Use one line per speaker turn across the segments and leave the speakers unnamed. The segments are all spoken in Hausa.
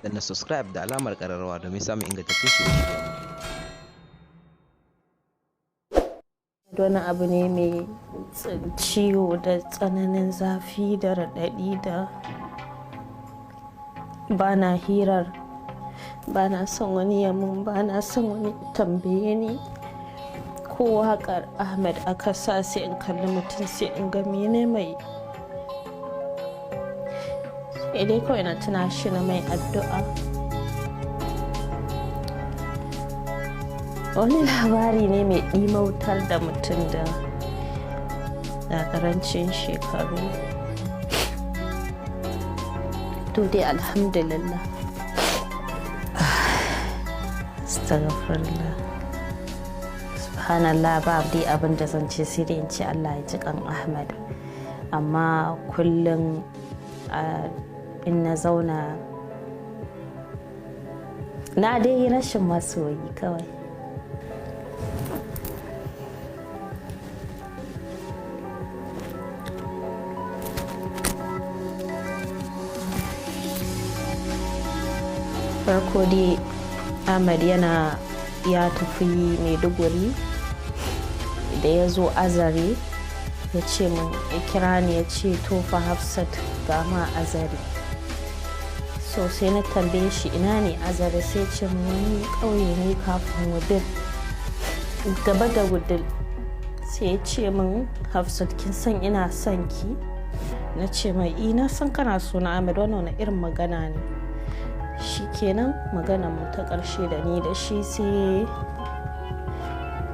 na subscribe da alamar ƙararrawa domin samun ingantattun shirye-shiryen.
Wani abu ne mai ciwo da tsananin zafi da raɗaɗi da ba na hirar, ba na son wani yamin, ba na son wani tambaye ni. Ko waƙar Ahmed aka sa sai in kalli mutum sai in ga mene mai. Sai dai kawai na tuna shi na mai addu'a. Wani labari ne mai ɗimautar da mutum da ƙarancin shekaru. To dai alhamdulillah. Astaghfirullah. Subhanallah, ba dai abin da zan ce sai dai in ce Allah ya ji kan Ahmed. Amma kullum in na zauna na dai yi rashin masoyi kawai. Farko dai Ahmed ya tafi Maiduguri, da ya zo Azare ya ce min, ya kira ni ya ce to fa Hafsat ga ma Azare. So sai na tambaye shi ina ne Azare, sai ce min wani ƙauye ne kafin Wudil, gaba da Wudil. Sai ya ce min Hafsat kin san ina son ki? Na ce mai ina san kana so na Ahmed, wannan wani irin magana ne. Shi kenan magana mu ta ƙarshe da ni da shi, sai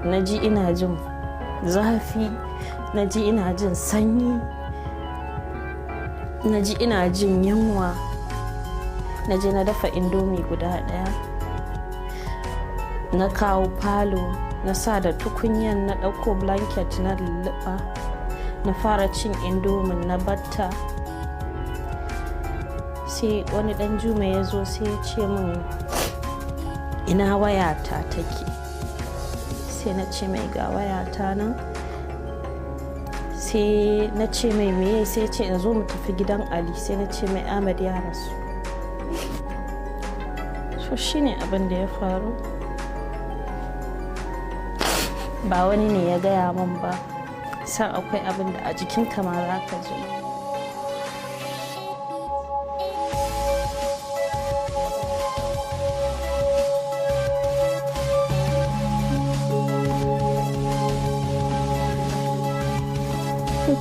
na ji ina jin zafi, na ji ina jin sanyi, na ji ina jin yunwa. Na je na dafa indomi guda ɗaya, na kawo falo, na sa da tukunyan, na ɗauko blanket na lulluɓa, na fara cin indomin na batta. Sai wani dan juma ya zo sai ya ce min ina wayata take. Sai na ce mai ga wayata nan. Sai na ce mai meye, sai ce in zo mu tafi gidan Ali. Sai na ce mai Ahmed ya rasu. So shine abin da ya faru. Ba wani ne ya gaya min ba, san akwai abin da a jikinka ma za ka zo.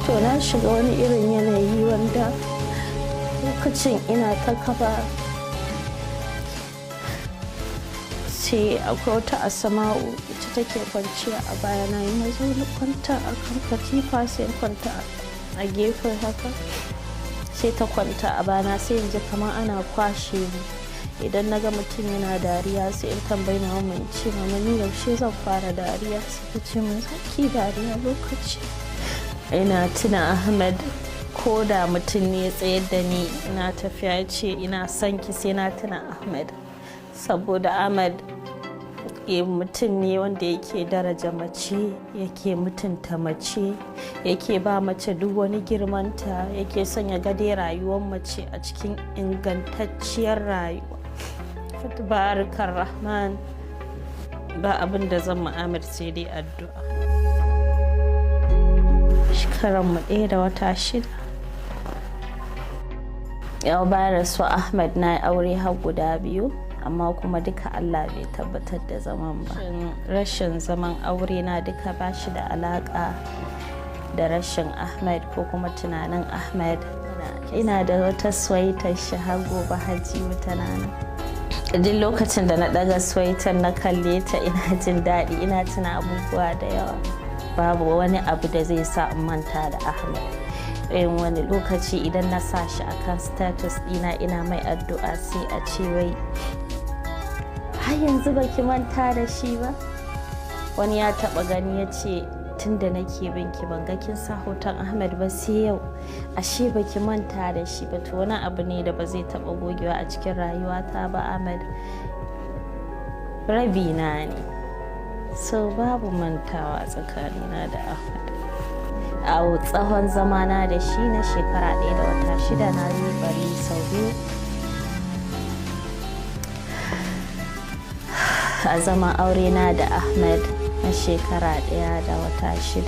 To na shiga wani irin yanayi wanda lokacin ina ta kaba. Sai akwai wata Asama'u ita take kwanciya a baya na, yi mazo na kwanta a kan katifa, sai kwanta a gefen haka, sai ta kwanta a bana. Sai in ji kamar ana kwashe ni. Idan na ga mutum yana dariya sai in tambayi mama, in ce mama ni yaushe zan fara dariya? Sai ta ce min zaki dariya lokaci. Ina tuna Ahmed, ko da mutum ne ya tsayar da ni ina tafiya ce ina son ki, sai na tuna Ahmed. Saboda Ahmed mutum ne wanda yake daraja mace, yake mutunta mace, yake ba mace duk wani girmanta, yake sanya gade rayuwar mace a cikin ingantacciyar rayuwa. Tabarakar Rahman. Ba abin da zan Ahmed sai dai addu'a. Shekaranmu 1 da wata 6. Yau bayan rasuwa Ahmed na aure har guda 2, amma kuma duka Allah bai tabbatar da zaman ba. Rashin zaman aure na duka ba shi da alaƙa da rashin Ahmed ko kuma tunanin Ahmed. Ina da wata swaitar shi har gobe hajji tana nan. Duk lokacin da na ɗaga swaitar na kalle ta ina jin daɗi, ina tuna abubuwa da yawa. Babu wani abu da zai sa in manta da Ahmed. Wani lokaci idan na sa shi akan status ɗina ina mai addu'a, sai a ce wai har yanzu baki manta da shi ba. Wani ya taɓa gani ya ce tun da nake binki ban ga kin sa hoton Ahmed ba sai yau, ashe baki manta da shi ba. To wani abu ne da ba zai taɓa gogewa a cikin rayuwata ba. Ahmed rabina ne. So babu mantawa tsakanina da Ahmed. A tsawon zamana da shi na shekara 1 da wata 6 na yi bari sau 2. a zaman aure na da Ahmed na shekara 1 da wata 6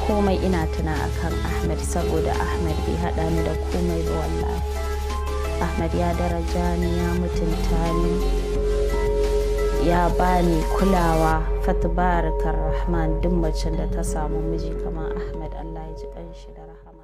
komai ina tuna akan Ahmed saboda Ahmed bai haɗa ni da komai ba wallahi. Ahmed ya daraja ni, ya mutunta ni, ya bani kulawa. Fatabarakar Rahman, duk macen da ta samu miji kamar Ahmed Allah ya ji ƙanshi da rahama.